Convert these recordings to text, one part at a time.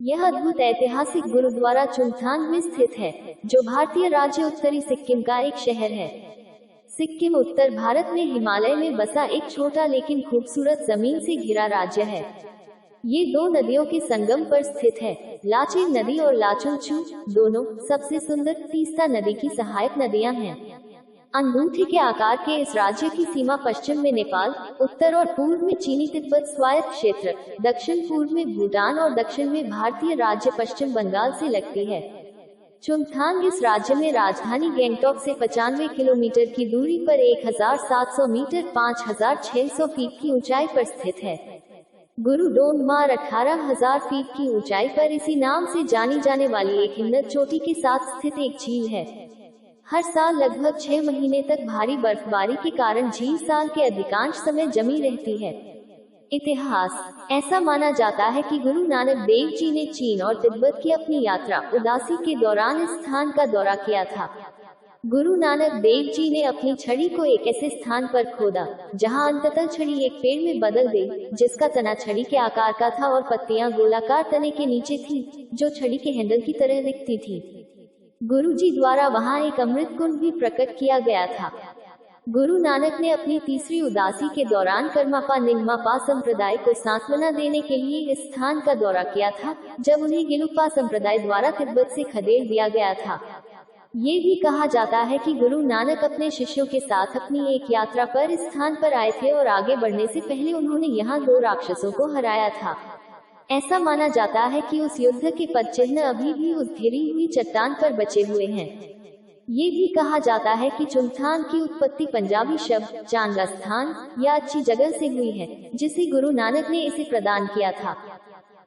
यह अद्भुत ऐतिहासिक गुरुद्वारा चुंगथांग में स्थित है, जो भारतीय राज्य उत्तरी सिक्किम का एक शहर है। सिक्किम उत्तर भारत में हिमालय में बसा एक छोटा लेकिन खूबसूरत जमीन से घिरा राज्य है। ये दो नदियों के संगम पर स्थित है, लाचेन नदी और लाचुंगचू, दोनों सबसे सुंदर तीस्ता नदी की सहायक नदियां हैं। अंगूठे के आकार के इस राज्य की सीमा पश्चिम में नेपाल, उत्तर और पूर्व में चीनी तिब्बत स्वायत्त क्षेत्र, दक्षिण पूर्व में भूटान और दक्षिण में भारतीय राज्य पश्चिम बंगाल से लगती है। चुंगथांग इस राज्य में राजधानी गैंगटॉक से 95 किलोमीटर की दूरी पर 1700 मीटर 5600 फीट की ऊंचाई पर स्थित है। गुरु डोंगमार 18,000 फीट की ऊंचाई पर इसी नाम से जानी जाने वाली एक हिमनद चोटी के साथ स्थित एक झील है। हर साल लगभग 6 महीने तक भारी बर्फबारी के कारण झील साल के अधिकांश समय जमी रहती है। इतिहास: ऐसा माना जाता है कि गुरु नानक देव जी ने चीन और तिब्बत की अपनी यात्रा उदासी के दौरान इस स्थान का दौरा किया था। गुरु नानक देव जी ने अपनी छड़ी को एक ऐसे स्थान पर खोदा जहां अंततः छड़ी एक पेड़ में बदल गई, जिसका तना छड़ी के आकार का था और पत्तियां गोलाकार तने के नीचे थी, जो छड़ी के हैंडल की तरह दिखती थी। गुरु जी द्वारा वहां एक अमृत कुंड भी प्रकट किया गया था। गुरु नानक ने अपनी तीसरी उदासी के दौरान कर्मापा निंगमापा संप्रदाय को सांत्वना देने के लिए इस स्थान का दौरा किया था, जब उन्हें गेलुपा संप्रदाय द्वारा तिब्बत से खदेड़ दिया गया था। ये भी कहा जाता है कि गुरु नानक अपने शिष्यों के साथ अपनी एक यात्रा पर इस स्थान पर आए थे और आगे बढ़ने से पहले उन्होंने यहाँ 2 राक्षसों को हराया था। ऐसा माना जाता है कि उस युद्ध के पदचिह्न अभी भी उस घिरी हुई चट्टान पर बचे हुए हैं। ये भी कहा जाता है कि चुंगथांग की उत्पत्ति पंजाबी शब्द चांगा स्थान या अच्छी जगह से हुई है, जिसे गुरु नानक ने इसे प्रदान किया था।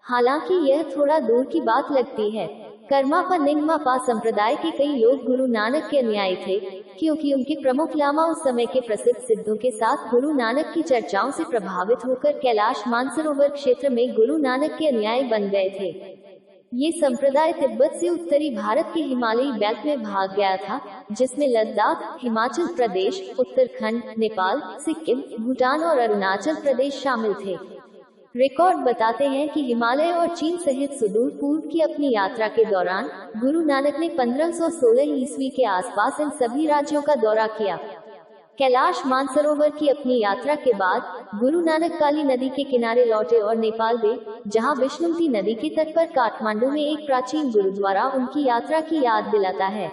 हालांकि यह थोड़ा दूर की बात लगती है। कर्मापा निंगमापा संप्रदाय के कई लोग गुरु नानक के अनुयायी थे, क्योंकि उनके प्रमुख लामा उस समय के प्रसिद्ध सिद्धों के साथ गुरु नानक की चर्चाओं से प्रभावित होकर कैलाश मानसरोवर क्षेत्र में गुरु नानक के अनुयायी बन गए थे। ये संप्रदाय तिब्बत से उत्तरी भारत के हिमालयी बेल्ट में भाग गया था, जिसमें लद्दाख, हिमाचल प्रदेश, उत्तराखंड, नेपाल, सिक्किम, भूटान और अरुणाचल प्रदेश शामिल थे। रिकॉर्ड बताते हैं कि हिमालय और चीन सहित सुदूर पूर्व की अपनी यात्रा के दौरान गुरु नानक ने 1516 ईस्वी के आसपास इन सभी राज्यों का दौरा किया। कैलाश मानसरोवर की अपनी यात्रा के बाद गुरु नानक काली नदी के किनारे लौटे और नेपाल गए, जहां विष्णुमती नदी के तट पर काठमांडू में एक प्राचीन गुरुद्वारा उनकी यात्रा की याद दिलाता है।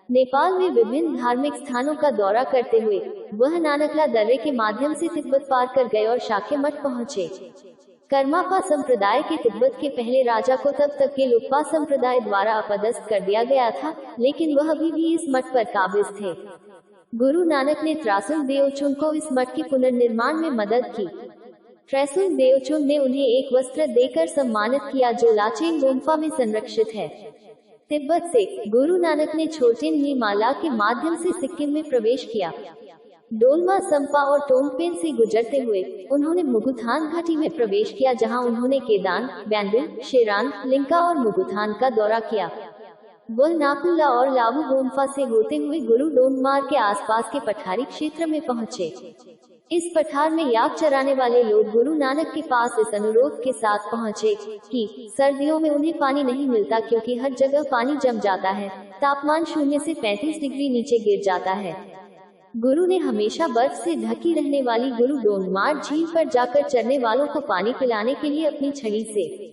नेपाल में विभिन्न धार्मिक स्थानों का दौरा करते हुए वह नानकला दर्रे के माध्यम से तिब्बत पार कर गए और शाक्य मठ पहुंचे। कर्मापा संप्रदाय के तिब्बत के पहले राजा को तब तक के लुप्पा संप्रदाय द्वारा अपदस्थ कर दिया गया था, लेकिन वह अभी भी इस मठ पर काबिज थे। गुरु नानक ने त्रासुंग देवचुंग को इस मठ के पुनर्निर्माण में मदद की। त्रासुंग देवचुंग ने उन्हें एक वस्त्र देकर सम्मानित किया, जो लाचेन गुम्फा में संरक्षित है। तिब्बत से गुरु नानक ने छोटेन नीमाला के माध्यम से सिक्किम में प्रवेश किया। डोलमा संपा और टोंगपेन से गुजरते हुए उन्होंने मुगुथान घाटी में प्रवेश किया, जहां उन्होंने केदान, बैंडुल, शेरान, लिंका और मुगुथान का दौरा किया। वह नाकुल्ला और लावू गुम्फा से होते हुए गुरु डोंगमार के आसपास के पठारी क्षेत्र में पहुंचे। इस पठार में याक चराने वाले लोग गुरु नानक के पास इस अनुरोध के साथ पहुंचे कि सर्दियों में उन्हें पानी नहीं मिलता, क्योंकि हर जगह पानी जम जाता है, तापमान 0 से 35 डिग्री नीचे गिर जाता है। गुरु ने हमेशा बर्फ से ढकी रहने वाली गुरु डोंगमार झील पर जाकर चरने वालों को पानी पिलाने के लिए अपनी छड़ी से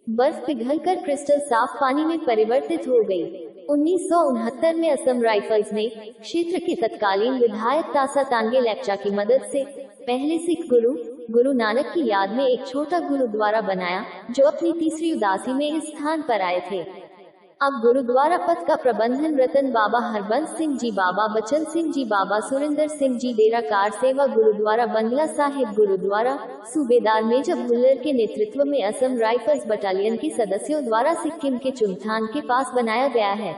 बर्फ पिघलकर क्रिस्टल साफ पानी में परिवर्तित हो गई। 1969 में असम राइफल्स ने क्षेत्र के तत्कालीन विधायक तासा तांगे लेप्चा की मदद से पहले सिख गुरु नानक की याद में एक छोटा गुरुद्वारा बनाया, जो अपनी तीसरी उदासी में इस स्थान पर आए थे। अब गुरुद्वारा पथ का प्रबंधन रतन बाबा हरबंस सिंह जी, बाबा बचन सिंह जी, बाबा सुरेंद्र सिंह जी, डेरा कार सेवा गुरुद्वारा बंगला साहिब गुरुद्वारा सूबेदार मेजर भुल्लर के नेतृत्व में असम राइफल्स बटालियन के सदस्यों द्वारा सिक्किम के चुंगथांग के पास बनाया गया है।